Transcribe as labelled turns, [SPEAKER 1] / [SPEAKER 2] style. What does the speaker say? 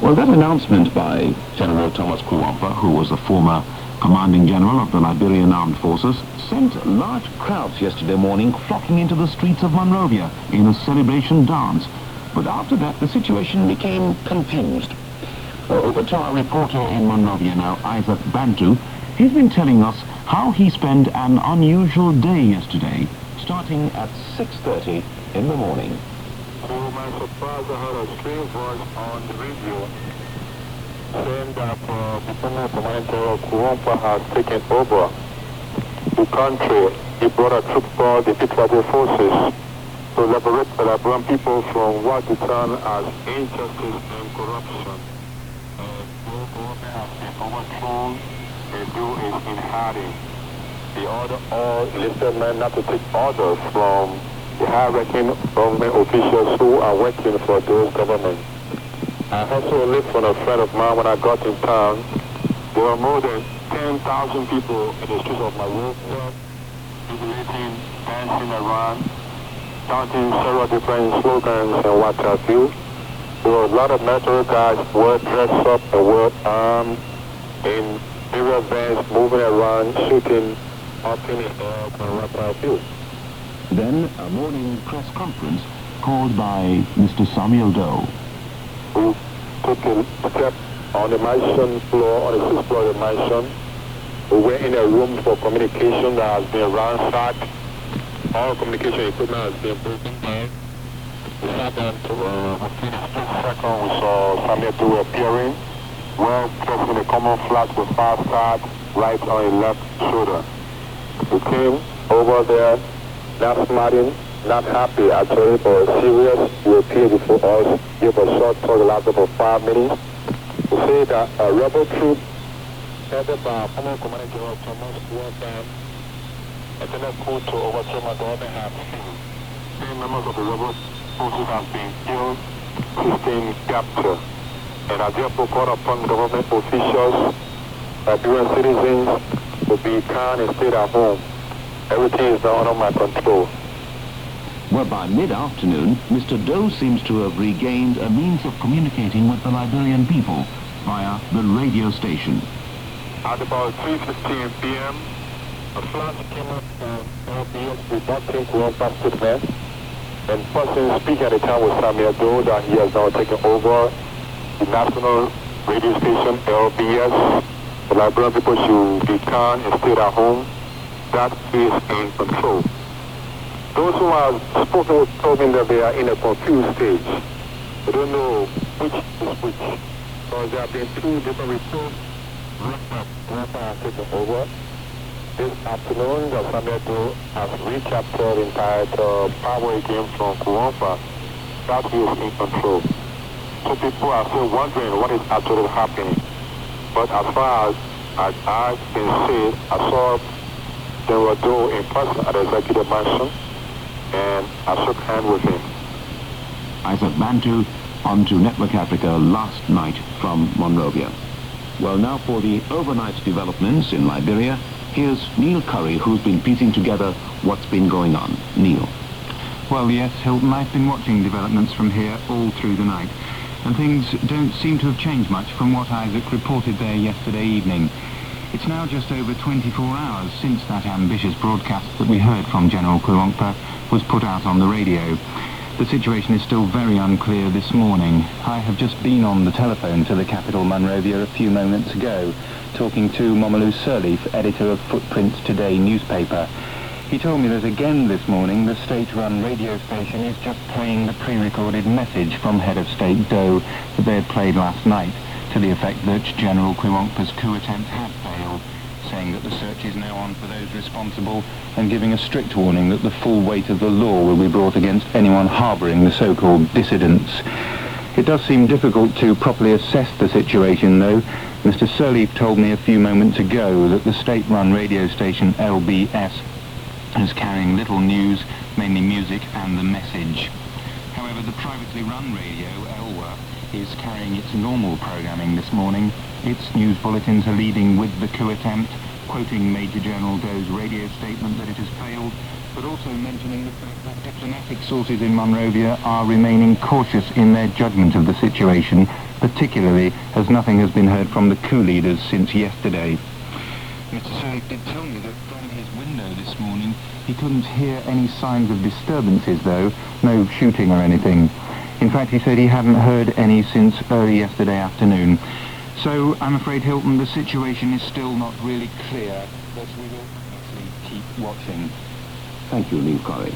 [SPEAKER 1] Well, that announcement by General Thomas Quiwonkpa, who was the former commanding general of the Liberian Armed Forces, sent large crowds yesterday morning flocking into the streets of Monrovia in a celebration dance. But after that, the situation became confused. Over to our reporter in Monrovia now, Isaac Bantu. He's been telling us how he spent an unusual day yesterday, starting at 6:30 in the morning.
[SPEAKER 2] To my surprise, I heard a strange voice on the radio saying that the former Commander Quiwonkpa has taken over the country. He brought a troop called the Peaceable Forces to liberate the Liberian people from what they term as injustice and corruption. The government has been overthrown and do is in hiding. They order all enlisted men not to take orders from the high-ranking government officials who are working for those governments. I also listened from a friend of mine when I got in town. There were more than 10,000 people in the streets of my road, jubilating, dancing around, chanting several different slogans and what have you. There were a lot of military guys well dressed up and well armed in various bands moving around, shooting up in the air and what have you.
[SPEAKER 1] Then a morning press conference called by Mr. Samuel Doe,
[SPEAKER 2] who took a step on the mansion floor, on the 6th floor of the mansion. We were in a room for communication that has been ransacked. All communication equipment has been broken down. We sat down to within a split second we saw Samuel Doe appearing, well dressed in a common flat with 5 stars right on his left shoulder. He came over there, not smiling, not happy actually, but serious. He appeared before us, gave a short talk that lasted for 5 minutes. He said that a rebel troop headed by former Commanding General Thomas Quiwonkpa attempted a coup to overthrow my government have failed. 10 members of the rebel forces have been killed, 16 captured. And I therefore called upon government officials, Liberian citizens, to be kind and stay at home. Everything is now under my control.
[SPEAKER 1] Well, by mid-afternoon, Mr. Doe seems to have regained a means of communicating with the Liberian people via the radio station.
[SPEAKER 2] At about 3:15 p.m., a flash came up from LBS reporting Quiwonkpa's statement, and the person speaking at the time was Samuel Doe, that he has now taken over the national radio station, LBS. The Liberian people should be calm and stay at home. That is in control. Those who have spoken with told me that they are in a confused stage. They don't know which is which. Because there have been 2 different reports that Quiwonkpa has taken over. This afternoon, the Samuel Doe has recaptured the entire power again from Quiwonkpa. That he is in control. So people are still wondering what is actually happening. But as far as I can say, I saw General Doe in person at the executive mansion, and I shook hands with him.
[SPEAKER 1] Isaac Bantu on to Network Africa last night from Monrovia. Well, now for the overnight developments in Liberia, here's Neil Curry, who's been piecing together what's been going on. Neil.
[SPEAKER 3] Well, yes, Hilton, I've been watching developments from here all through the night, and things don't seem to have changed much from what Isaac reported there yesterday evening. It's now just over 24 hours since that ambitious broadcast that we heard from General Quiwonkpa was put out on the radio. The situation is still very unclear this morning. I have just been on the telephone to the capital Monrovia a few moments ago, talking to Momolu Sirleaf, editor of Footprints Today newspaper. He told me that again this morning the state-run radio station is just playing the pre-recorded message from Head of State Doe that they had played last night, to the effect that General Quiwonkpa's coup attempt had failed, saying that the search is now on for those responsible and giving a strict warning that the full weight of the law will be brought against anyone harbouring the so-called dissidents. It does seem difficult to properly assess the situation, though. Mr. Sirleaf told me a few moments ago that the state-run radio station LBS is carrying little news, mainly music and the message. However, the privately run radio, Elwa, is carrying its normal programming this morning. Its news bulletins are leading with the coup attempt, quoting Major General Doe's radio statement that it has failed, but also mentioning the fact that diplomatic sources in Monrovia are remaining cautious in their judgment of the situation, particularly, as nothing has been heard from the coup leaders since yesterday. Mr. Selig did tell me that from his window this morning he couldn't hear any signs of disturbances though, no shooting or anything. In fact, he said he hadn't heard any since early yesterday afternoon. So, I'm afraid, Hilton, the situation is still not really clear, but we will obviously keep watching.
[SPEAKER 1] Thank you, Neil Corrie.